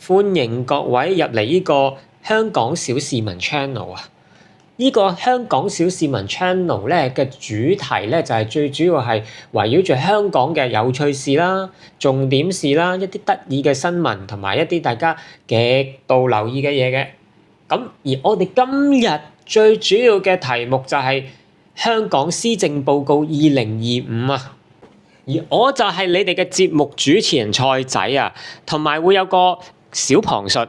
歡迎各位入嚟呢個香港小市民 channel 啊！呢個香港小市民 channel 咧嘅主題咧就係最主要係圍繞住香港嘅有趣事啦、重點事啦、一啲得意嘅新聞同埋一啲大家極度留意嘅嘢嘅。咁而我哋今日最主要嘅題目就係香港施政報告2025啊！而我就係你哋嘅節目主持人蔡仔啊，同埋會有個小旁述，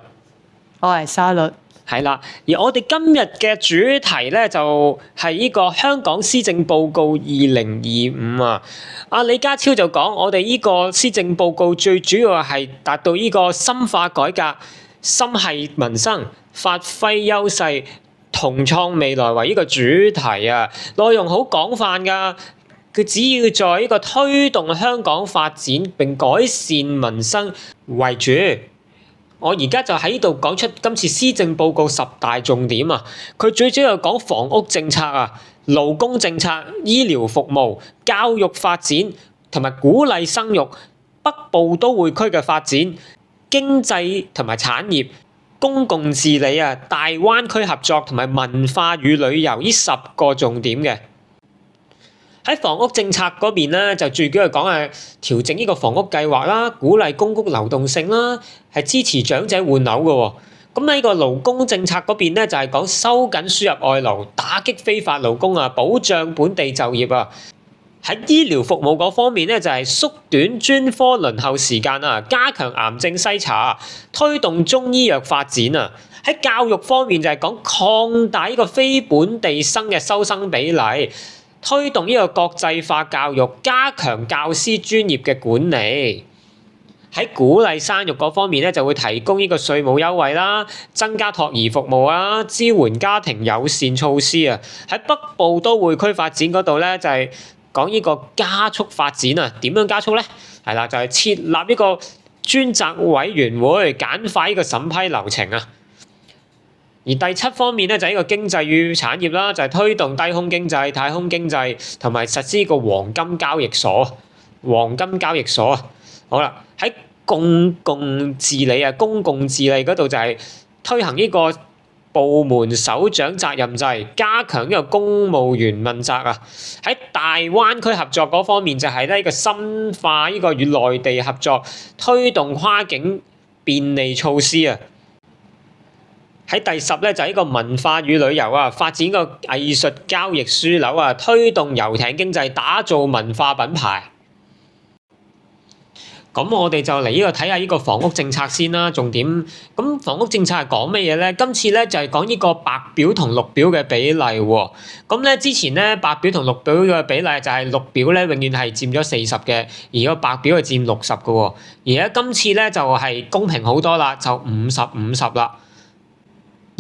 我係沙律，係啦。而我哋今日嘅主題咧就係呢個香港施政報告2025啊。阿李家超就講，我哋呢個施政報告最主要係達到呢個深化改革、心繫民生、發揮優勢、同創未來為呢個主題啊。內容好廣泛㗎。佢只要在呢個推動香港發展並改善民生為主，我而家就喺呢度講出今次施政報告10大重點啊！佢最主要講房屋政策啊、勞工政策、醫療服務、教育發展同埋鼓勵生育、北部都會區嘅發展、經濟同埋產業、公共治理啊、大灣區合作同埋文化與旅遊呢10個重點嘅。喺房屋政策嗰邊咧，就最主要講係調整呢個房屋計劃啦，鼓勵公屋流動性啦，係支持長者換樓嘅喎。咁喺呢個勞工政策嗰邊咧，就係講收緊輸入外勞，打擊非法勞工啊，保障本地就業啊。喺醫療服務嗰方面咧，就係縮短專科輪候時間啊，加強癌症篩查，推動中醫藥發展啊。喺教育方面就係講擴大呢個非本地生嘅收生比例。推動呢個國際化教育，加強教師專業嘅管理。喺鼓勵生育嗰方面咧，就會提供呢個稅務優惠啦，增加托兒服務啦，支援家庭友善措施啊。喺北部都會區發展嗰度咧，就係講呢個加速發展啊。點樣加速咧？係啦，就係設立呢個專責委員會，簡化呢個審批流程啊。而第7方面咧就係呢個經濟與產業啦，就係推動低空經濟、太空經濟，同埋實施呢個黃金交易所。黃金交易所啊，好啦，喺公共治理嗰度就係推行呢個部門首長責任制，加強呢個公務員問責啊。喺大灣區合作嗰方面就係呢個深化呢個與內地合作，推動跨境便利措施啊。喺第10咧就係呢個文化與旅遊啊，發展個藝術交易樞紐啊，推動遊艇經濟，打造文化品牌。咁我哋就嚟呢個睇下呢個房屋政策先啦，重點。咁房屋政策係講乜嘢咧？今次咧就係講呢個白表同綠表嘅比例喎。咁咧之前咧白表同綠表嘅比例就係綠表咧永遠係佔咗40嘅，而個白表係佔60嘅喎。而家今次咧就係公平好多啦，就50-50啦。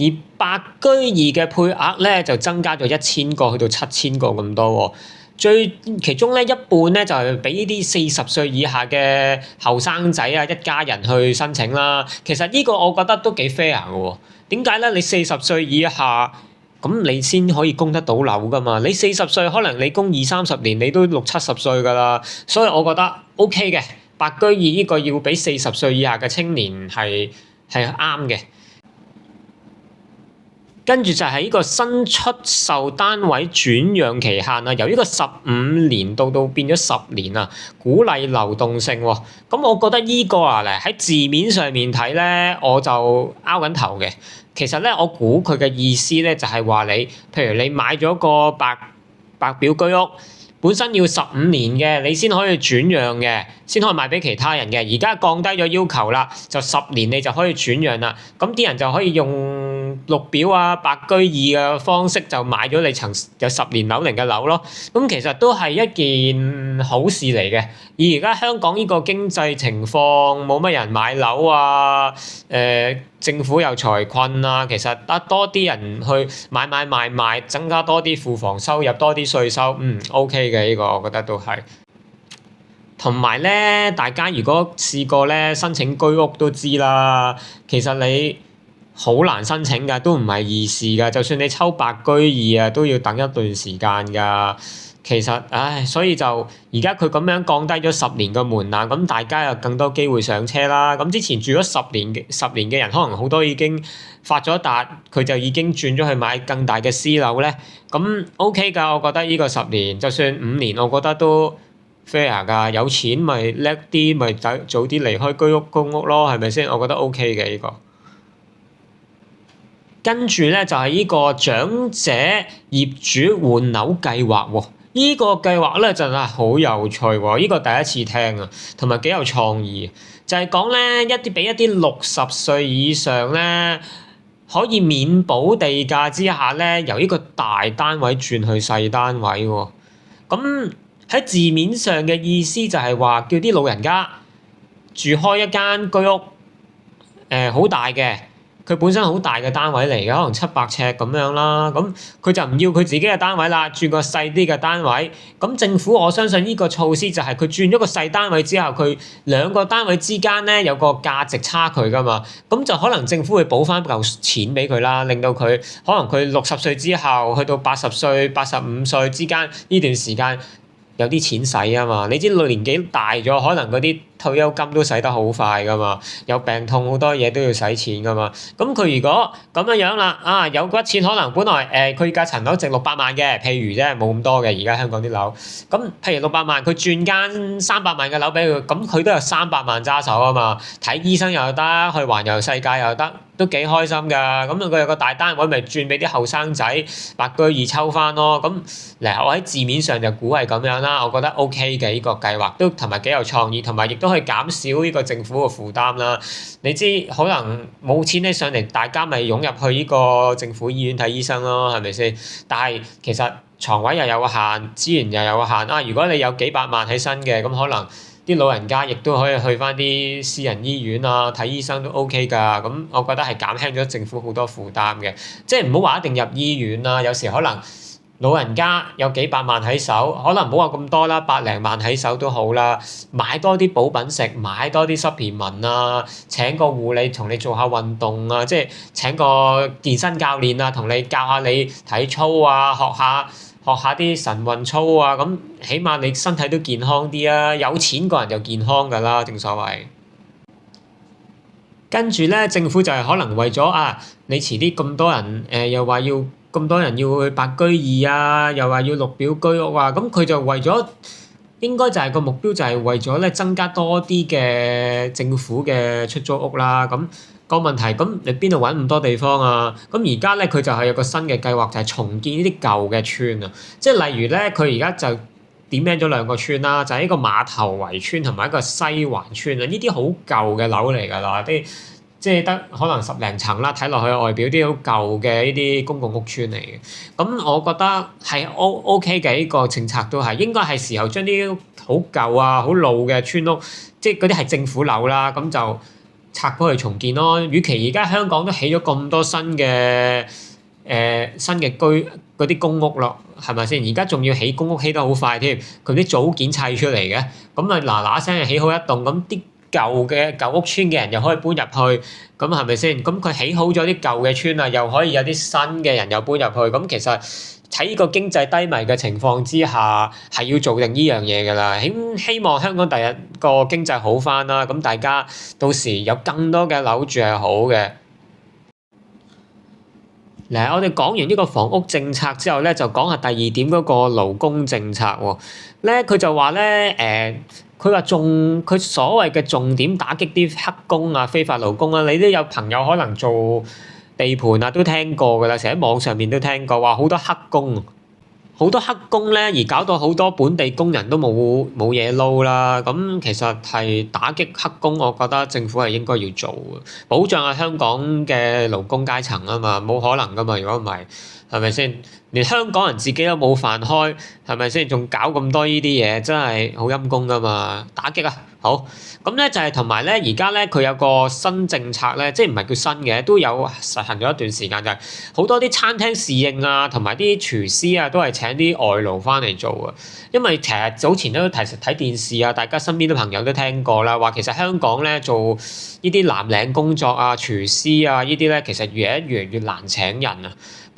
而白居二嘅配額咧就增加咗1000個，去到7000個咁多喎。其中咧一半咧就係俾呢啲40歲以下嘅後生仔啊，一家人去申請啦。其實呢個我覺得都幾 fair 嘅喎。點解咧？你40歲以下，咁你先可以供得到樓噶嘛？你40歲可能你供20-30年，你都60-70歲噶啦。所以我覺得 OK 嘅，白居二呢個要俾40歲以下嘅青年係啱嘅。跟住就係呢個新出售單位轉讓期限啊，由呢個15年到變咗10年啊，鼓勵流動性喎。咁我覺得呢個啊喺字面上面睇咧，我就拗緊頭嘅。其實咧，我估佢嘅意思咧就係話你，譬如你買咗個白表居屋，本身要15年嘅，你先可以轉讓嘅，先可以賣俾其他人嘅。而家降低咗要求啦，就10年你就可以轉讓啦。咁啲人就可以用綠表啊、白居二嘅方式就買咗你層有10年樓齡嘅樓咯。咁其實都係一件好事嚟嘅。而家香港呢個經濟情況冇乜人買樓啊，政府又財困啊，其實得多啲人去買賣，增加多啲庫房收入，多啲稅收，OK 嘅呢個，我覺得都係。同埋咧，大家如果試過咧申請居屋都知啦，其實你好難申請㗎，都唔係易事㗎。就算你抽白居二啊，都要等一段時間㗎。其實，所以就而家佢咁樣降低咗10年嘅門檻，咁大家有更多機會上車啦。咁之前住咗十年嘅人，可能好多已經發咗達，佢就已經轉咗去買更大嘅私樓咧。咁 OK 㗎，我覺得呢個10年，就算5年，我覺得都 fair 㗎。有錢咪叻啲，咪早啲離開居屋公屋咯，係咪先？我覺得 OK 嘅呢個。跟住咧就係呢個長者業主換樓計劃喎。呢個計劃咧真係好有趣喎！呢個第一次聽啊，同埋幾有創意。就係講咧俾一啲60歲以上咧可以免補地價之下咧，由呢個大單位轉去細單位喎。咁喺字面上嘅意思就係話叫啲老人家住開一間居屋，好大嘅。佢本身好大嘅單位嚟嘅，可能700尺咁樣啦。咁佢就唔要佢自己嘅單位啦，轉個細啲嘅單位。咁政府我相信呢個措施就係佢轉咗個細單位之後，佢兩個單位之間咧有個價值差距㗎嘛。咁就可能政府會補翻嚿錢俾佢啦，令到佢可能佢60歲之後去到80歲、85歲之間呢段時間有啲錢使啊嘛。你知年紀大咗，可能嗰啲退休金都使得好快㗎嘛，有病痛好多嘢都要使錢㗎嘛。咁佢如果咁樣啦，有筆錢可能本來佢而家層樓值600萬嘅，譬如啫，冇咁多嘅而家香港啲樓。咁譬如600萬，佢轉間300萬嘅樓俾佢，咁佢都有300萬揸手啊嘛。睇醫生又得，去環遊世界又得，都幾開心㗎。咁佢有個大單位，咪轉俾啲後生仔白居二抽翻咯。咁嗱，我喺字面上就估係咁樣啦，我覺得 OK 嘅呢個計劃，都同埋幾有創意，同埋亦都可以減少呢個政府嘅負擔啦。你知可能冇錢起上嚟，大家咪湧入去呢個政府醫院睇醫生咯，係咪先？但係其實床位又有限，資源又有限啊！如果你有幾百萬喺身嘅，咁可能啲老人家亦都可以去翻啲私人醫院啊睇醫生都 OK 㗎。咁我覺得係減輕咗政府好多負擔嘅，即係唔好話一定入醫院啦，有時可能老人家有幾百萬喺手，可能唔好話咁多啦，百零萬喺手都好啦，買多啲補品食，買多啲 supplement 啊，請個護理同你做下運動啊，即係請個健身教練啊，同你教下你體操啊，學下啲晨運操啊，咁起碼你身體都健康啲啊，有錢個人就健康㗎啦，正所謂。跟住咧，政府就係可能為咗你遲啲咁多人，又話要咁多人要去白居二啊，又話要綠表居屋啊，咁佢就為咗應該就係個目標就係為咗咧增加多啲嘅政府嘅出租屋啦。咁個問題，咁你邊度揾咁多地方啊？咁而家咧佢就係有個新嘅計劃，就係重建呢啲舊嘅村啊。即係例如咧，佢而家就點名咗2個村啦，就係一個馬頭圍村同埋一個西環村啊。呢啲好舊嘅樓嚟㗎啦，啲即係得可能10零層啦，睇落去外表啲好舊嘅呢啲公共屋邨嚟嘅。咁我覺得係 OK 嘅，呢個政策都係應該係時候將啲好舊啊、好老嘅村屋，即係嗰啲係政府樓啦，咁就拆咗去重建咯。與其而家香港都起咗咁多新嘅居嗰啲公屋咯，係咪先？而家仲要起公屋起得好快添，佢啲組件砌出嚟嘅，咁啊嗱嗱聲就起好一棟，咁啲舊屋村嘅人又可以搬入去，咁係咪先？咁佢起好咗啲舊嘅村啊，又可以有啲新嘅人又搬入去，咁其實喺呢個經濟低迷嘅情況之下，係要做定呢樣嘢㗎啦。希望香港第日個經濟好返啦，咁大家到時有更多嘅樓住係好嘅。嗱，我哋講完呢個房屋政策之後咧，就講下第2點嗰個勞工政策喎。咧佢就話咧，佢話佢所謂嘅重點打擊啲黑工啊、非法勞工啊，你都有朋友可能做地盤啊，都聽過㗎啦，成日喺網上面都聽過話好多黑工。好多黑工咧，而搞到好多本地工人都冇嘢撈啦。咁其實係打擊黑工，我覺得政府係應該要做嘅，保障下香港嘅勞工階層啊嘛，冇可能噶嘛。如果唔係，係咪先？連香港人自己都冇飯開，係咪先？仲搞咁多呢啲嘢，真係好陰功噶嘛！打擊啊！好，咁咧就係同埋咧，而家咧佢有個新政策咧，即係唔係叫新嘅，都有實行咗一段時間，就係好多啲餐廳侍應啊，同埋啲廚師啊，都係請啲外勞翻嚟做啊。因為其實早前都睇電視啊，大家身邊啲朋友都聽過啦，話其實香港咧做呢啲藍領工作啊、廚師啊呢啲咧，其實越嚟越難請人啊。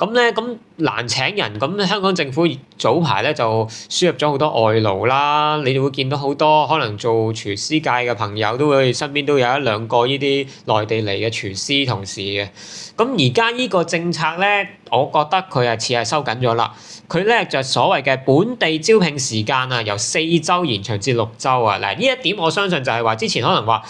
咁難請人，咁香港政府早排咧就輸入咗好多外勞啦，你哋會見到好多可能做廚師界嘅朋友都會身邊都有一兩個呢啲內地嚟嘅廚師同事嘅。咁而家呢個政策咧，我覺得佢係似係收緊咗啦。佢咧就所謂嘅本地招聘時間啊，由4週延長至6週啊。嗱，呢一點我相信就係話之前可能話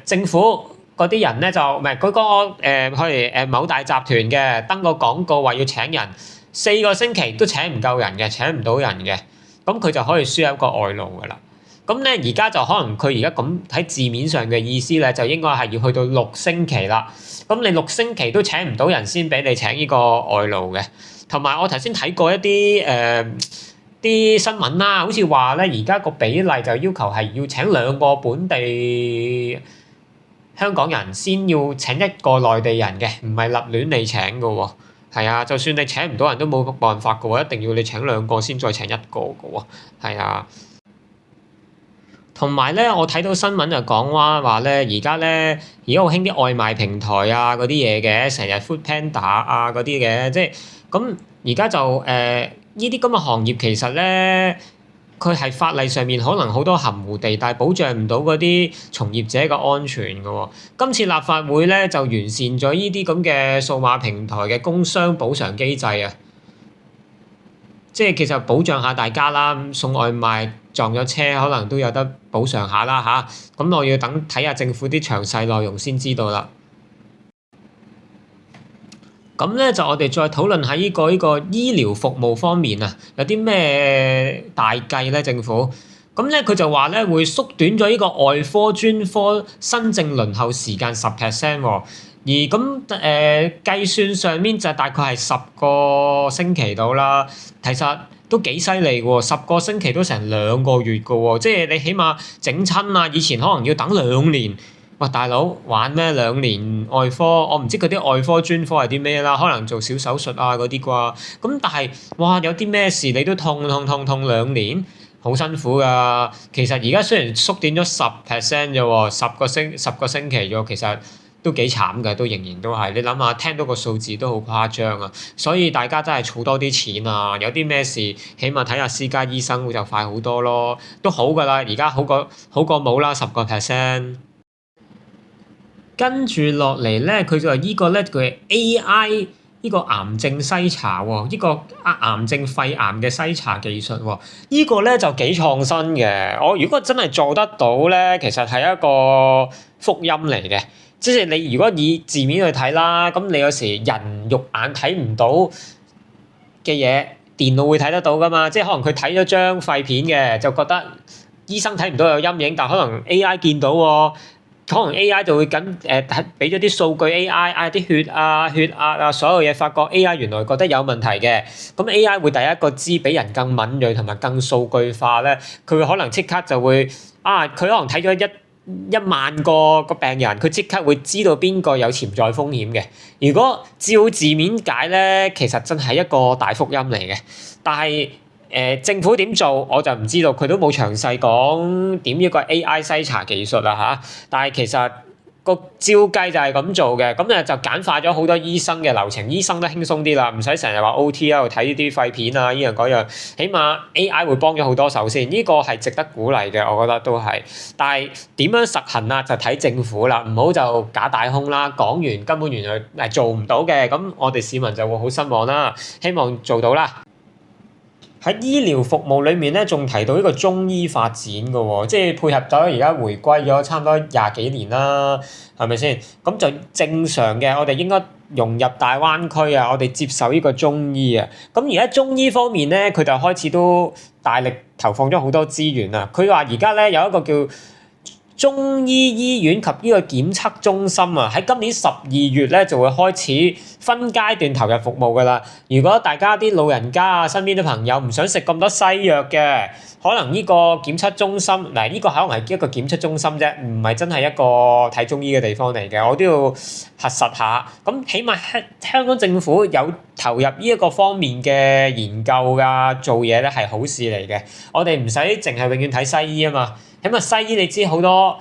政府嗰啲人咧就唔係嗰個譬如某大集團嘅登個廣告話要請人，4個星期都請唔夠人嘅，請唔到人嘅，咁佢就可以輸入一個外勞噶啦。咁咧而家就可能佢而家咁喺字面上嘅意思咧，就應該係要去到6星期啦。咁你6星期都請唔到人先俾你請呢個外勞嘅。同埋我頭先睇過一啲啲新聞啦，好似話咧而家個比例就要求係要請2個本地香港人先要請1個內地人嘅，唔係立亂嚟請嘅喎。係啊，就算你請唔到人都冇辦法嘅喎，一定要你請2個先再請1個嘅喎。係啊。同埋咧，我睇到新聞就講話咧，而家好興啲外賣平台啊嗰啲嘢嘅，成日 Food Panda 啊嗰啲嘅，即係咁而家就呢啲咁嘅行業其實咧，佢係法例上面可能好多含糊地帶，保障唔到嗰啲從業者嘅安全嘅喎。今次立法會咧就完善咗呢啲咁嘅數碼平台嘅工傷補償機制啊。即係其實保障下大家啦，送外賣撞咗車可能都有得補償下啦嚇。咁我要等睇下政府啲詳細內容先知道啦。咁咧就我哋再討論下呢個醫療服務方面啊，有啲咩大計咧政府？咁咧佢就話咧會縮短咗呢個外科專科新症輪候時間10%喎。而咁計算上面就大概係10個星期到啦，其實都幾犀利喎，10個星期都成2個月嘅喎，即係你起碼整親啊，以前可能要等2年，哇大佬玩咩2年外科？我唔知佢啲外科專科係啲咩啦，可能做小手術啊嗰啲啩，咁但係哇有啲咩事你都痛2年，好辛苦㗎。其實而家雖然縮短咗10%啫喎，10個星期啫，其實都幾慘㗎，都仍然都係。你諗下，聽到個數字都好誇張啊！所以大家真係儲多啲錢啊！有啲咩事，起碼睇下私家醫生就快好多咯，都好㗎啦。而家好過冇啦10%。跟住落嚟咧，佢就話呢個咧佢 AI 呢個癌症篩查喎，呢個癌症肺癌嘅篩查技術喎，呢個咧就幾創新嘅。我如果真係做得到咧，其實係一個福音嚟嘅。即係你如果以字面去睇啦，咁你有時人肉眼睇唔到嘅嘢，電腦會睇得到㗎嘛？即係可能佢睇咗張肺片嘅，就覺得醫生睇唔到有陰影，但可能 AI 見到喎，可能 AI 就會俾咗啲數據 AI 啲血壓啊所有嘢，發覺 AI 原來覺得有問題嘅，咁 AI 會第一個知比人更敏鋭同埋更數據化咧，佢會可能即刻就會佢可能睇咗1萬個病人，佢即刻會知道邊個有潛在風險嘅。如果照字面解咧，其實真係一個大福音嚟嘅。但係政府點做我就唔知道，佢都冇詳細講點呢個 AI 篩查技術啦嚇。但係其實個照計就係咁做嘅，咁就簡化咗好多醫生嘅流程，醫生都輕鬆啲啦，唔使成日話 OT 喺度睇呢啲肺片啊，呢樣嗰樣，起碼 AI 會幫咗好多手先，呢個係值得鼓勵嘅，我覺得都係。但係點樣實行啊，就睇政府啦，唔好就假大空啦，講完根本原來係做唔到嘅，咁我哋市民就會好失望啦，希望做到啦。喺醫療服務裏面咧，仲提到呢個中醫發展嘅喎，即係配合咗而家回歸咗差唔多20幾年啦，係咪先？咁就正常嘅，我哋應該融入大灣區啊，我哋接受呢個中醫啊。咁而家中醫方面咧，佢就開始都大力投放咗好多資源啊。佢話而家咧有一個叫中醫醫院及呢個檢測中心啊，喺今年12月咧就會開始分階段投入服務㗎啦。如果大家啲老人家啊，身邊啲朋友唔想食咁多西藥嘅，可能呢個檢測中心嗱，呢個可能係一個檢測中心啫，唔係真係一個睇中醫嘅地方嚟嘅，我都要核實下。咁起碼香港政府有投入呢一個方面嘅研究㗎，做嘢咧係好事嚟嘅。我哋唔使淨係永遠睇西醫啊嘛。咁啊，西醫你知好多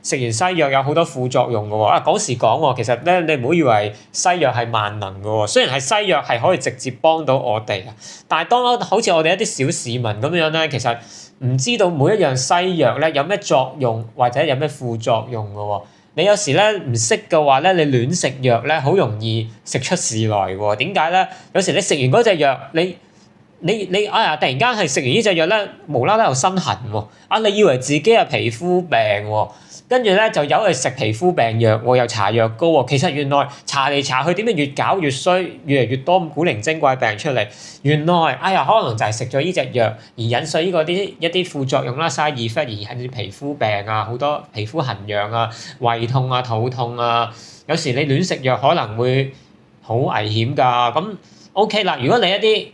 食完西藥有好多副作用嘅喎。啊嗰時講喎，其實咧你唔好以為西藥係萬能嘅喎，雖然係西藥係可以直接幫到我哋，但係當好似我哋一啲小市民咁樣咧，其實唔知道每一樣西藥咧有咩作用或者有咩副作用嘅喎。你有時咧唔識嘅話咧，你亂食藥咧，好容易食出事來喎。點解咧？有時你食完嗰隻藥，你哎呀，突然間係食完呢隻藥咧，無啦啦又身痕喎。啊，你以為自己係皮膚病喎，跟住咧就走去食皮膚病藥喎，又搽藥膏喎。其實原來搽嚟搽去，點解越搞越衰，越嚟越多古靈精怪病出嚟？原來哎呀，可能就係食咗呢隻藥而引致呢個一啲副作用啦，side effect而引致皮膚病啊，好多皮膚痕癢啊、胃痛啊、肚痛啊。有時你亂食藥可能會好危險㗎。咁 OK 啦，如果你一啲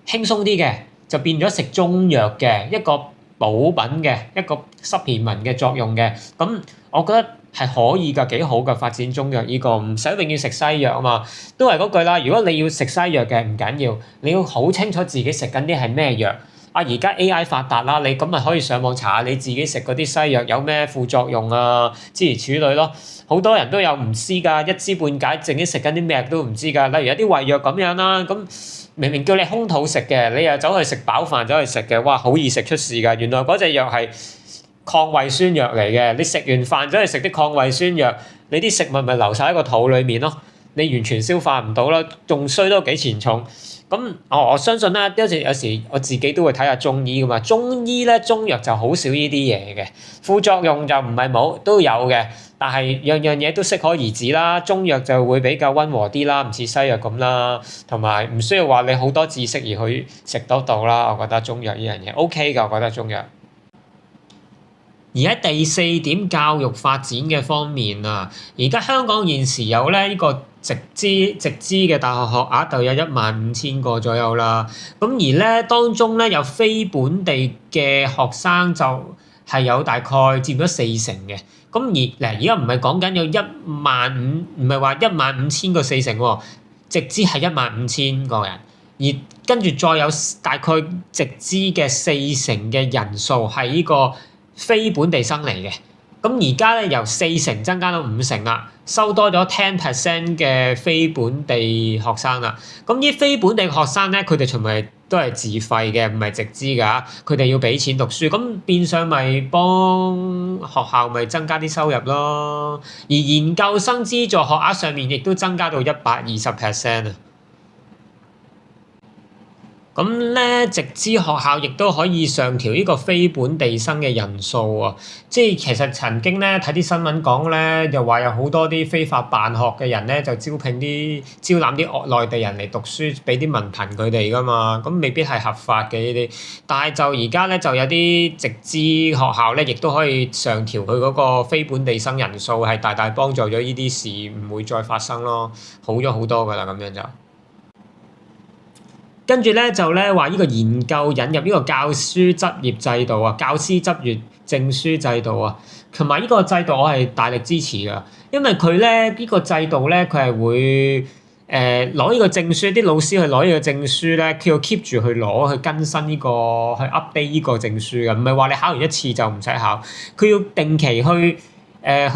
輕鬆啲嘅，就變咗食中藥嘅一個補品嘅一個 supplement 嘅作用嘅，咁我覺得係可以㗎，幾好㗎，發展中藥呢個唔使永遠食西藥啊嘛，都係嗰句啦。如果你要食西藥嘅唔緊要，你要好清楚自己食緊啲係咩藥。啊，而家 AI 發達啦，你咁咪可以上網查下你自己食嗰啲西藥有咩副作用啊，諸如此類咯。好多人都有唔知㗎，一知半解，自己食緊啲咩都唔知㗎。例如有啲胃藥咁樣啦，咁明明叫你空肚食嘅，你又走去食飽飯走去食嘅，哇，好易食出事㗎。原來嗰隻藥係抗胃酸藥嚟嘅，你食完飯走去食啲抗胃酸藥，你啲食物咪留晒喺個肚裡面咯，你完全消化唔到啦，仲衰多幾錢重。咁我相信啦，有時我自己都會睇下中醫㗎嘛。中醫咧，中藥就好少呢啲嘢嘅，副作用就唔係冇，都有嘅。但係樣樣嘢都適可而止啦。中藥就會比較溫和啲啦，唔似西藥咁啦，同埋唔需要話你好多知識而去食得到啦。我覺得中藥呢樣嘢 OK 㗎，我覺得中藥。而喺第四點教育發展嘅方面啊，而家香港現時有咧呢個直資嘅大學學額就有15,000個左右啦。咁而咧當中咧有非本地嘅學生就係有大概佔咗40%嘅。咁而家唔係講緊有15,000，唔係話15,000個40%喎，直資係15,000個人，而跟住再有大概直資嘅40%嘅人數係呢個非本地生嚟嘅。咁而家咧由40%增加到50%啦，收多咗10% 嘅非本地學生啦。咁呢非本地學生咧，佢哋全部都係自費嘅，唔係直資㗎。佢哋要俾錢讀書，咁變相咪幫學校咪增加啲收入咯。而研究生資助學額上面亦都增加到120%啊。咁咧，直資學校亦都可以上調呢個非本地生嘅人數啊！即係其實曾經咧睇啲新聞講咧，又話有好多啲非法辦學嘅人咧，就招攬啲內地人嚟讀書，俾啲文憑佢哋噶嘛。咁未必係合法嘅呢啲，但係就而家咧就有啲直資學校咧，亦都可以上調佢嗰個非本地生人數，係大大幫助咗呢啲事唔會再發生咯，好咗好多噶啦，咁樣就。跟住咧就咧話呢個研究引入呢個教師執業制度啊，教師執業證書制度啊，同埋呢個制度我係大力支持㗎，因為佢咧呢個制度咧佢係會攞呢個證書，啲老師去攞呢個證書咧，佢要 keep 住去攞去更新呢個去 update 呢個證書嘅，唔係話你考完一次就唔使考，佢要定期去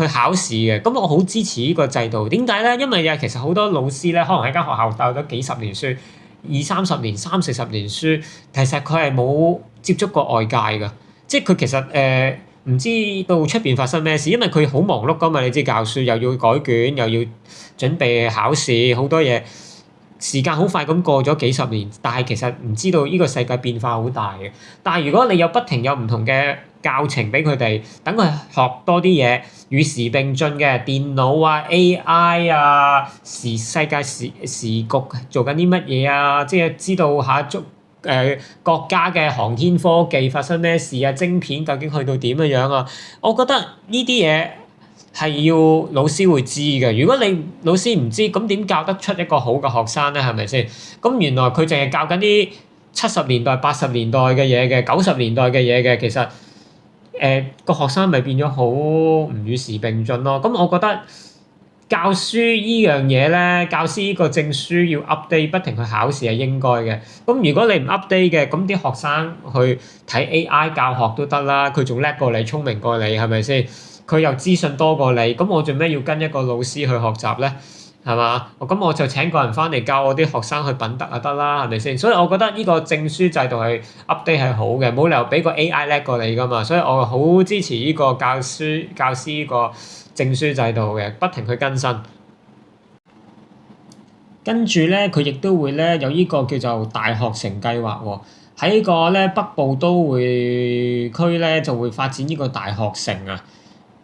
考試嘅。咁我好支持呢個制度，點解咧？因為其實好多老師咧，可能喺間學校教咗幾十年書。20-30年、30-40年書，其實佢係冇接觸過外界㗎，即係佢其實唔知道出邊發生咩事，因為佢好忙碌㗎嘛。你知教書又要改卷，又要準備考試，好多嘢，時間好快咁過咗幾十年，但係其實唔知道呢個世界變化好大嘅。但係如果你不停有唔同嘅教程俾佢哋，等佢學多啲嘢，與時並進嘅電腦啊、AI 啊、世界時局做緊啲乜嘢啊，即係知道下國家嘅航天科技發生咩事啊，晶片究竟去到點樣啊？我覺得呢啲嘢係要老師會知嘅。如果你老師唔知，咁點教得出一個好嘅學生咧？係咪先？咁原來佢淨係教緊啲70年代、80年代嘅嘢嘅、90年代嘅嘢嘅，其實個學生咪變咗好唔與時並進咯。咁我覺得教書依樣嘢咧，教師依個證書要 update，不停去考試係應該嘅。咁如果你唔 update 嘅，咁啲學生去睇 AI 教學都得啦，佢仲叻過你，聰明過你，係咪先？佢又資訊多過你，咁我做咩要跟一個老師去學習咧？係嘛？咁我就請個人翻嚟教我啲學生去品德就得啦，係咪先？所以我覺得呢個證書制度係 update 係好嘅，冇理由俾個 AI 叻過你噶嘛。所以我好支持呢個教師呢個證書制度嘅，不停去更新。跟住咧，佢亦都會咧有呢個叫做大學城計劃喎。喺個咧北部都會區咧就會發展呢個大學城啊。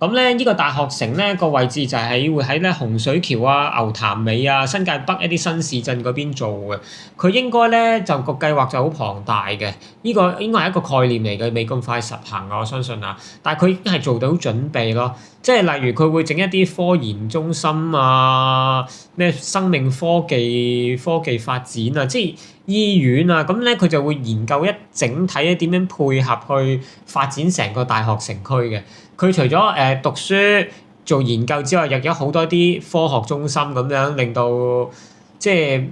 咁咧，呢個大學城咧個位置就係會喺咧洪水橋啊、牛潭尾啊、新界北一啲新市鎮嗰邊做嘅。佢應該咧就個計劃就好龐大嘅，呢個應該係一個概念嚟嘅，未咁快實行啊，我相信啊。但係佢已經係做到準備咯，即係例如佢會整一啲科研中心啊、咩生命科技發展啊，即係醫院啊，咁咧佢就會研究一整體咧點樣配合去發展成個大學城區嘅。佢除咗讀書做研究之外，亦有好多啲科學中心咁樣，令到即係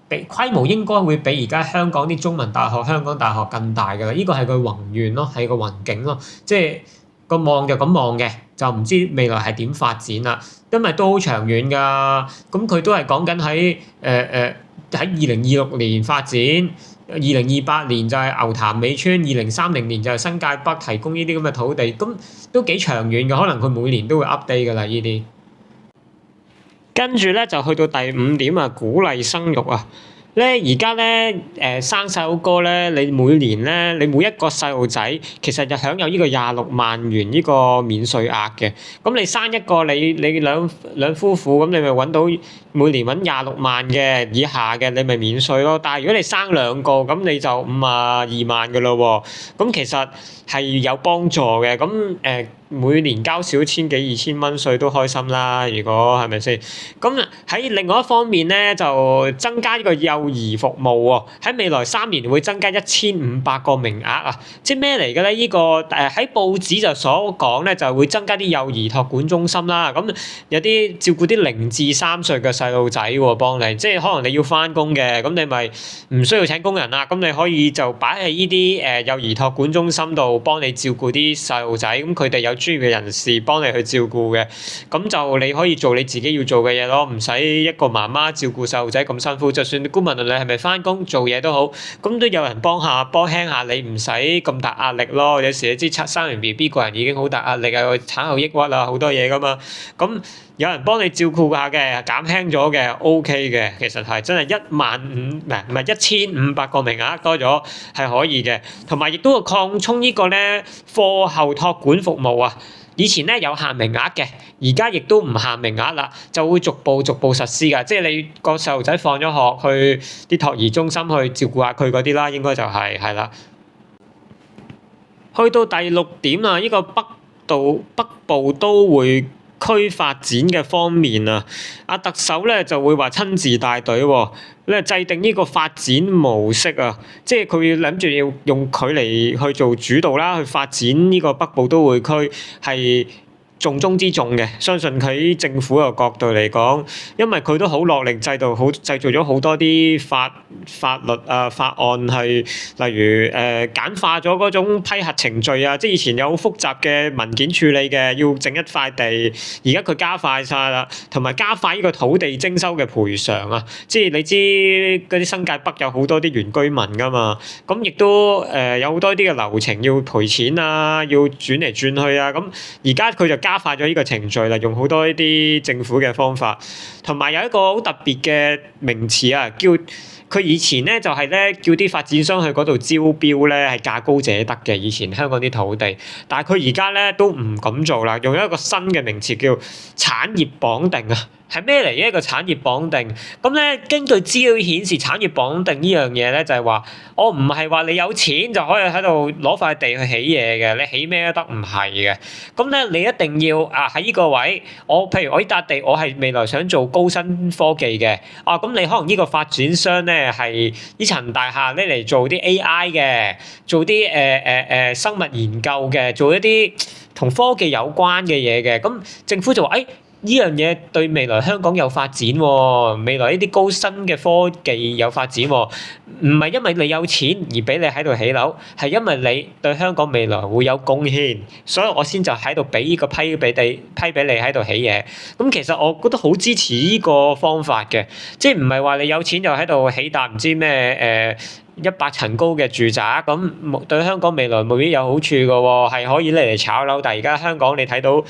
比規模應該會比而家香港啲中文大學、香港大學更大㗎啦。呢個係個宏願咯，係個宏景咯，即係個望就咁望嘅，就唔知未來係點發展啦。因為都好長遠㗎，咁佢都係講緊喺2026年發展。2028年就係牛潭尾村，2030年就係新界北提供呢啲咁嘅土地，咁都幾長遠嘅，可能佢每年都會 update 㗎啦呢啲。跟住咧就去到第五點啊，鼓勵生育啊。咧而家咧生細佬哥咧，你每年咧你每一個細路仔其實就享有呢個26萬元呢個免稅額嘅。咁你生一個你兩夫婦咁，你咪揾到每年揾26萬嘅以下嘅，你咪免稅咯。但係如果你生兩個咁，你就52萬㗎咯喎。咁其實係有幫助嘅。咁每年交少千幾2000蚊稅都開心啦。如果係咪先？咁喺另外一方面咧，就增加呢個幼兒服務喎。喺未來3年會增加1500個名額啊！即係咩嚟嘅咧？呢個喺報紙就所講咧，就會增加啲幼兒託管中心啦。咁有啲照顧啲0至3歲嘅細路仔喎，幫你。即係可能你要翻工嘅，咁你咪唔需要請工人啦。咁你可以就擺喺呢啲幼兒託管中心度幫你照顧啲細路仔。咁佢哋有專業嘅人士幫你去照顧嘅。咁就你可以做你自己要做嘅嘢咯，唔使一個媽媽照顧細路仔咁辛苦。就算無論你係咪翻工做嘢都好，咁都有人幫輕下你，唔使咁大壓力咯。有時你知生完 BB 個人已經好大壓力啊，產後抑鬱啊，好多嘢噶嘛。咁有人幫你照顧下嘅，減輕咗嘅 OK 嘅，其實係真係1500個名額多咗係可以嘅，同埋亦都會擴充呢個咧課後託管服務啊。以前咧有限名額嘅，而家亦都唔限名額啦，就會逐步實施㗎。即係你個細路仔放咗學去啲託兒中心去照顧下佢嗰啲啦，應該就係啦。去到第6點啊，呢個北部都會區發展嘅方面啊，阿特首咧就會話親自帶隊喎，咧制定呢個發展模式啊，即係佢諗住要用佢嚟去做主導啦，去發展呢個北部都會區係重中之重嘅。相信佢喺政府嘅角度嚟講，因為佢都好落力製造咗好多啲法律啊法案，係例如簡化咗嗰種批核程序啊，即係以前有好複雜嘅文件處理嘅，要整一塊地，而家佢加快晒啦，同埋加快呢個土地徵收嘅賠償啊，即係你知嗰啲新界北有好多啲原居民噶嘛，咁亦都有好多啲嘅流程要賠錢啊，要轉嚟轉去啊，咁而家佢就加快咗呢個程序啦，用好多呢啲政府嘅方法，同埋有一個好特別嘅名詞啊，叫佢以前咧就係咧叫啲發展商去嗰度招標咧係價高者得嘅，以前香港啲土地，但係佢而家咧都唔咁做啦，用一個新嘅名詞叫產業綁定啊。係咩嚟嘅一個產業綁定？咁咧根據資料顯示，產業綁定呢樣嘢咧就係話，我唔係話你有錢就可以喺度攞塊地去起嘢嘅，你起咩都得，唔係嘅。咁咧你一定要喺呢個位，譬如我呢笪地，我係未來想做高新科技嘅，咁你可能呢個發展商咧係呢層大廈咧嚟做啲 AI 嘅，做啲生物研究嘅，做一啲同科技有關嘅嘢嘅，咁政府就話呢樣嘢對未來香港有發展喎，未來呢啲高新嘅科技有發展喎，唔係因為你有錢而俾你喺度起樓，係因為你對香港未來會有貢獻，所以我先就喺度俾呢個批俾你喺度起嘢。咁其實我覺得好支持呢個方法嘅，即係唔係話你有錢就喺度起笪唔知咩100層高嘅住宅，咁對香港未來未必有好處嘅喎，係可以嚟炒樓。但係而家香港你睇到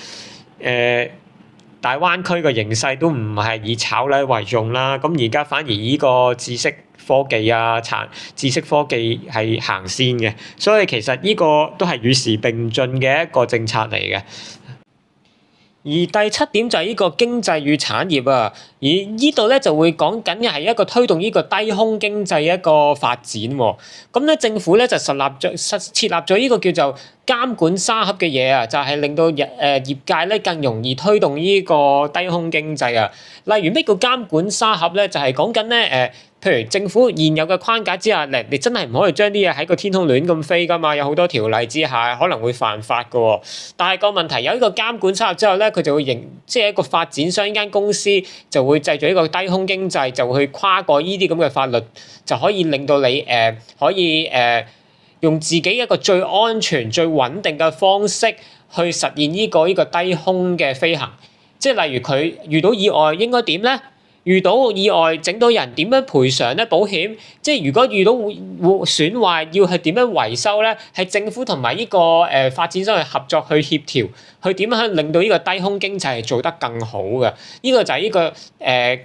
大灣區嘅形勢都唔係以炒樓為重啦，咁而家反而呢個知識科技係行先嘅，所以其實呢個都係與時並進嘅一個政策嚟嘅。而第7點就係呢個經濟與產業啊，而呢度咧就會講緊嘅係一個推動呢個低空經濟一個發展喎。咁咧政府咧就設立咗呢個叫做監管沙盒嘅嘢啊，就係令到業界咧更容易推動呢個低空經濟啊。例如咩叫監管沙盒咧？就係講緊咧譬如政府現有嘅框架之下，你真係唔可以將啲嘢喺個天空亂咁飛噶嘛，有好多條例之下可能會犯法噶喎。但係個問題有呢個監管沙盒之後咧，佢就會即係一個發展商呢間公司就會製造一個低空經濟，就會去跨過呢啲咁嘅法律，就可以令到你可以用自己一個最安全、最穩定嘅方式去實現呢個低空嘅飛行。即係例如佢遇到意外應該點咧？遇到意外整到人點樣賠償咧？保險即係如果遇到損壞要係點樣維修咧？係政府同埋呢個發展商去合作去協調，去點樣令到呢個低空經濟係做得更好嘅？呢個就係呢個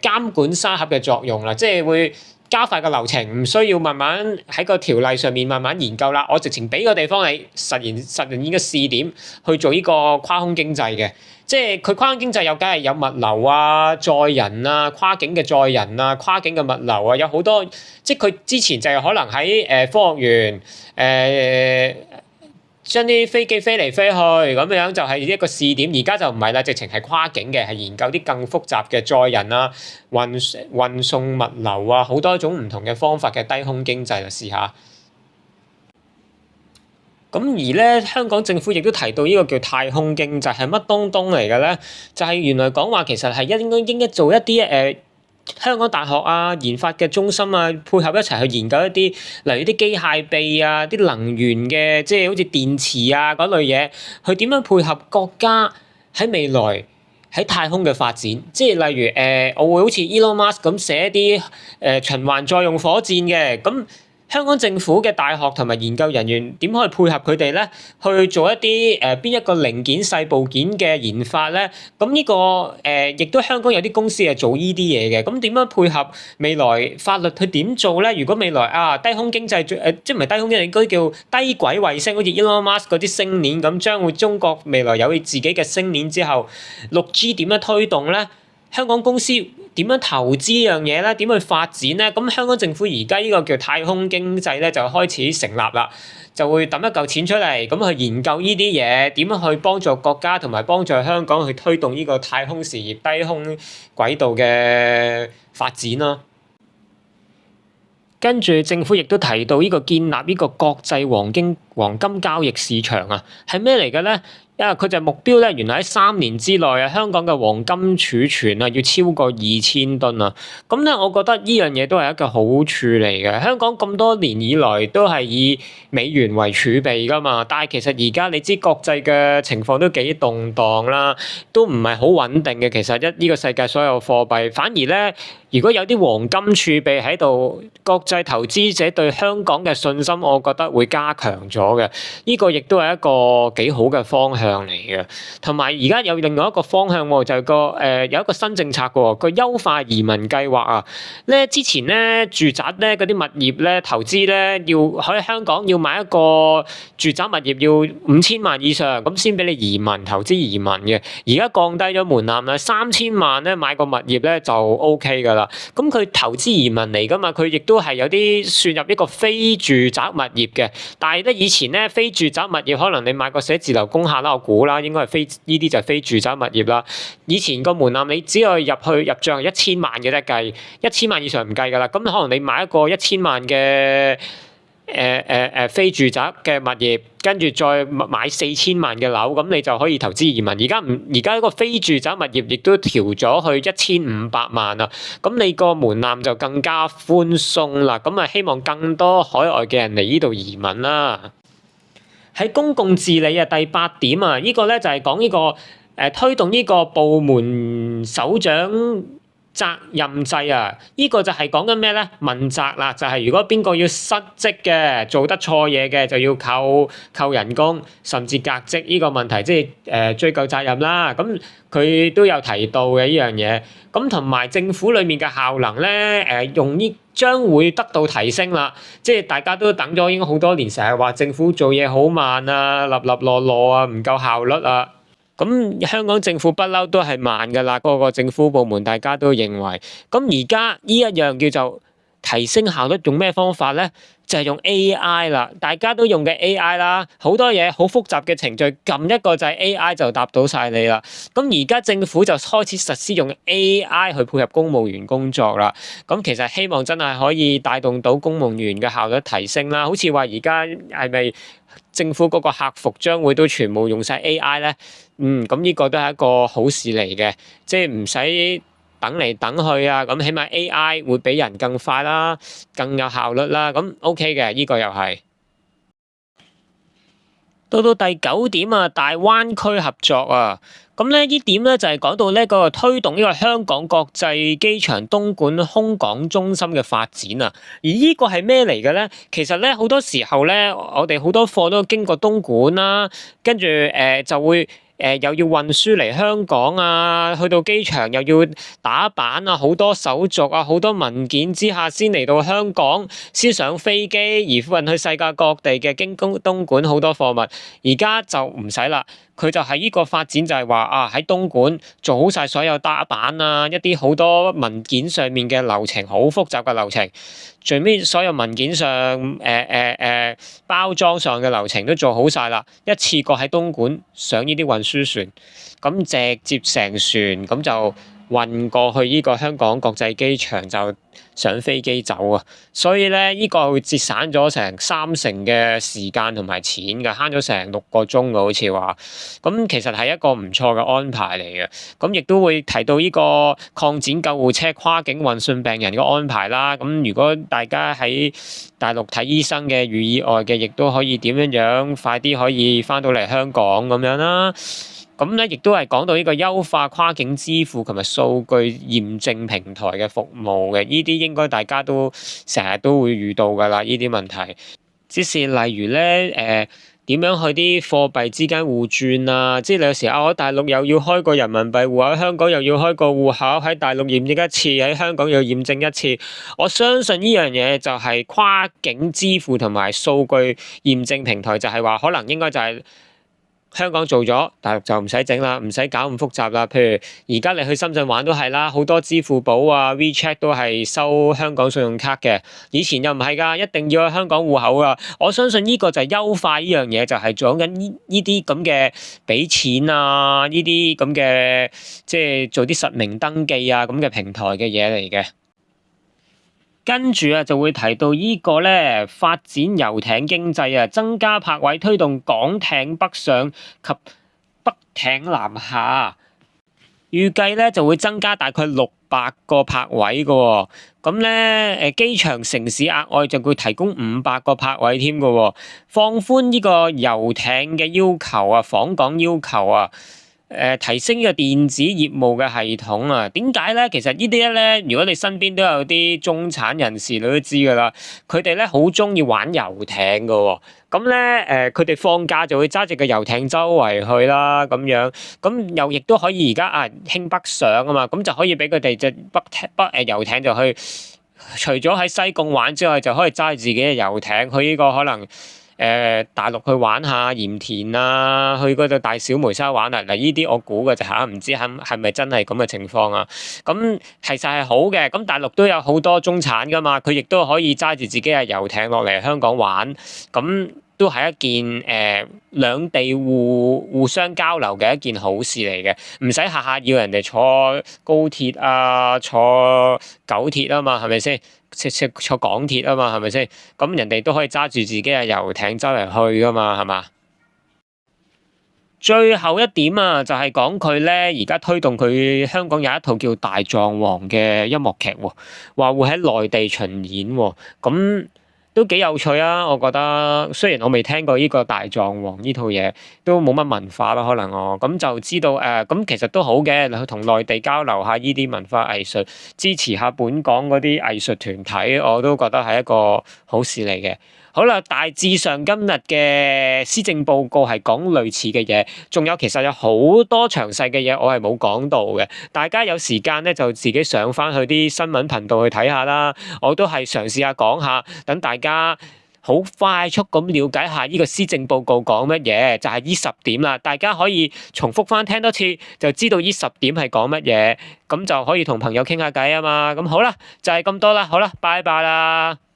監管沙盒嘅作用啦，即係會加快個流程，唔需要慢慢喺個條例上面慢慢研究啦。我直情俾個地方你實現呢個試點去做呢個跨空經濟嘅。即係佢跨境經濟又梗係有物流啊、載人啊、跨境嘅載人啊、跨境嘅物流啊，有好多。即係佢之前就係可能喺科學園將啲飛機飛嚟飛去咁樣，就係一個試點。而家就唔係啦，直情係跨境嘅，係研究啲更複雜嘅載人啊、運送物流啊，好多種唔同嘅方法嘅低空經濟嚟試下。咁而咧，香港政府亦都提到呢個叫太空經濟係乜東東嚟嘅咧？就係原來講話其實係應該做一啲香港大學啊、研發嘅中心啊，配合一齊去研究一啲例如啲機械臂啊、啲能源嘅，即係好似電池啊嗰類嘢，去點樣配合國家喺未來喺太空嘅發展？即係例如我會好似 Elon Musk 咁寫一啲循環再用火箭嘅咁。香港政府嘅大學同埋研究人員點可以配合佢哋咧，去做一啲邊一個零件細部件嘅研發咧？咁呢個亦都香港有啲公司係做呢啲嘢嘅。咁點樣配合未來法律去點做咧？如果未來低空經濟即係唔係低空經濟，應該叫低軌衛星，好似 Elon Musk 嗰啲星鏈咁，將會中國未來有自己嘅星鏈之後，6G 點樣推動咧？香港公司點樣投資呢樣嘢咧？點去發展咧？咁香港政府而家呢個叫太空經濟咧，就開始成立啦，就會抌一嚿錢出嚟，咁去研究呢啲嘢，點樣去幫助國家同埋幫助香港去推動呢個太空事業、低空軌道嘅發展咯。跟住政府亦都提到呢個建立呢個國際黃金交易市場啊，係咩嚟嘅咧？因為佢就目標咧，原來喺3年之內啊，香港嘅黃金儲存啊要超過2000噸啊。咁咧，我覺得呢樣嘢都係一個好處嚟嘅。香港咁多年以來都係以美元為儲備噶嘛，但係其實而家你知國際嘅情況都幾動盪啦，都唔係好穩定嘅。其實呢個世界所有貨幣，反而咧，如果有啲黃金儲備喺度，國際投資者對香港嘅信心，我覺得會加強咗嘅。呢個亦都係一個幾好嘅方向嚟嘅。同埋而家有另外一個方向喎，就係有一個新政策嘅喎，個優化移民計劃啊。咧之前咧住宅咧嗰啲物業咧投資咧要喺香港要買一個住宅物業要5000萬以上，咁先俾你移民投資移民嘅。而家降低咗門檻啦，3000萬咧買個物業咧就 OK 㗎啦。咁佢投資移民嚟㗎嘛，佢亦都係有啲算入一個非住宅物業嘅。但係咧以前咧非住宅物業可能你買個寫字樓工廈啦，我估啦應該係呢啲就係非住宅物業啦。以前個門檻你只可以入賬係1000萬嘅啫，計1000萬以上唔計㗎啦。咁可能你買一個1000萬嘅非住宅嘅物業，跟住再買4000萬嘅樓，咁你就可以投資移民。而家一個非住宅物業亦都調咗去1500萬啦，咁你個門檻就更加寬鬆啦。咁啊，希望更多海外嘅人嚟呢度移民啦。喺公共治理啊，第8點啊，呢個咧就係講呢個推動呢個部門首長責任制啊，呢個就係講緊咩咧？問責啦，就係如果邊個要失職嘅，做得錯嘢嘅，就要扣人工，甚至革職呢個問題，即係追究責任啦。咁佢都有提到嘅呢樣嘢。咁同埋政府裡面嘅效能咧，將會得到提升啦。即係大家都等咗應該好多年，成日話政府做嘢好慢啊，立落落啊，唔夠效率啊。咁香港政府不嬲都係慢㗎啦，個政府部門大家都認為。咁而家呢一樣叫做提升效率，用咩方法咧？就係用 AI 啦，大家都用嘅 AI 啦，好多嘢好複雜嘅程序，撳一個掣 AI 就答到晒你啦。咁而家政府就開始實施用 AI 去配合公務員工作啦。咁其實希望真係可以帶動到公務員嘅效率提升啦。好似話而家係咪政府嗰個客服將會都全部用晒 AI 咧？咁呢個都係一個好事嚟嘅，即係唔使等嚟等去啊，咁起碼 AI 會比人更快啦，更有效率啦，咁 OK 嘅，呢個又係。到第9點啊，大灣區合作啊，咁咧呢點咧就係講到呢個推動呢個香港國際機場東莞空港中心嘅發展啊，而呢個係咩嚟嘅咧？其實咧好多時候咧，我哋好多貨都經過東莞啦，跟住就會。又要運輸嚟香港啊，去到機場又要打板啊，好多手續啊，好多文件之下先嚟到香港，先上飛機而運去世界各地嘅經東莞好多貨物，而家就唔使啦。佢就係呢個發展就係話啊，喺東莞做好晒所有打板啊，一啲好多文件上面嘅流程，好複雜嘅流程，最尾所有文件上包裝上嘅流程都做好晒啦，一次過喺東莞上呢啲運輸船，咁直接成船咁就運過去呢個香港國際機場就上飛機走啊，所以咧呢個會節省咗成30%嘅時間同埋錢㗎，慳咗成6個鐘㗎，好似話。咁其實係一個唔錯嘅安排嚟嘅。咁亦都會提到呢個擴展救護車跨境運送病人嘅安排啦。咁如果大家喺大陸睇醫生嘅遇意外嘅，亦都可以點樣快啲可以翻到嚟香港咁樣啦。咁咧，亦都係講到呢個優化跨境支付同埋數據驗證平台嘅服務嘅，呢啲應該大家都成日都會遇到㗎啦，呢啲問題。只是例如咧，點樣去啲貨幣之間互轉啊？即係你有時我喺大陸又要開個人民幣戶口，喺香港又要開個戶口，喺大陸驗證一次，喺香港又驗證一次。我相信呢樣嘢就係跨境支付同埋數據驗證平台，就係話可能應該就係。香港做咗，大陸就唔使整啦，唔使搞咁複雜啦。譬如而家你去深圳玩都係啦，好多支付寶啊、WeChat 都係收香港信用卡嘅。以前又唔係㗎，一定要喺香港戶口啊。我相信呢個就係優化呢樣嘢，就係講緊呢啲咁嘅俾錢啊，呢啲咁嘅即係做啲實名登記啊咁嘅平台嘅嘢嚟嘅。跟住啊，就會提到呢個咧發展遊艇經濟啊，增加泊位，推動港艇北上及北艇南下。預計咧就會增加大概600個泊位嘅喎。咁咧機場城市額外就會提供500個泊位添嘅喎。放寬呢個遊艇嘅要求啊，訪港要求啊。提升呢個電子業務嘅系統啊，點解咧？其實呢啲咧，如果你身邊都有啲中產人士，你都知㗎啦。佢哋咧好中意玩遊艇㗎喎。咁咧佢哋放假就會揸住個遊艇周圍去啦，咁樣。咁又亦都可以而家興北上啊嘛，咁就可以俾佢哋隻北遊艇就去，除咗喺西貢玩之外，就可以揸自己嘅遊艇去呢個可能。大陸去玩下鹽田啊，去嗰度大小梅沙玩啊，嗱呢啲我估嘅就嚇，唔知係咪真係咁嘅情況啊？咁其實係好嘅，咁大陸都有好多中產噶嘛，佢亦都可以揸住自己嘅遊艇落嚟香港玩，咁都係一件兩地互相交流嘅一件好事嚟嘅，唔使下下要人哋坐高鐵啊，坐九鐵啊嘛，係咪先？坐港鐵啊嘛，係咪先？咁人哋都可以揸住自己嘅遊艇周圍去噶嘛，係嘛？最後一點啊，就係講佢咧，而家推動佢香港有一套叫《大狀王》嘅音樂劇喎，話會喺內地巡演喎，咁都幾有趣啊！我覺得雖然我未聽過呢個《大狀王》呢套嘢，都冇乜文化啦，可能我咁就知道咁其實都好嘅，去同內地交流下呢啲文化藝術，支持下本港嗰啲藝術團體，我都覺得係一個好事嚟嘅。好啦，大致上今日嘅施政報告係講類似嘅嘢，仲有其實有好多詳細嘅嘢我係冇講到嘅，大家有時間咧就自己上翻去啲新聞頻道去睇下啦。我都係嘗試下講下，等大家好快速咁了解下呢個施政報告講乜嘢，就係呢10點啦。大家可以重複翻聽多次，就知道呢10點係講乜嘢，咁就可以同朋友傾下偈啊嘛。咁好啦，就係咁多啦，好啦，拜拜啦。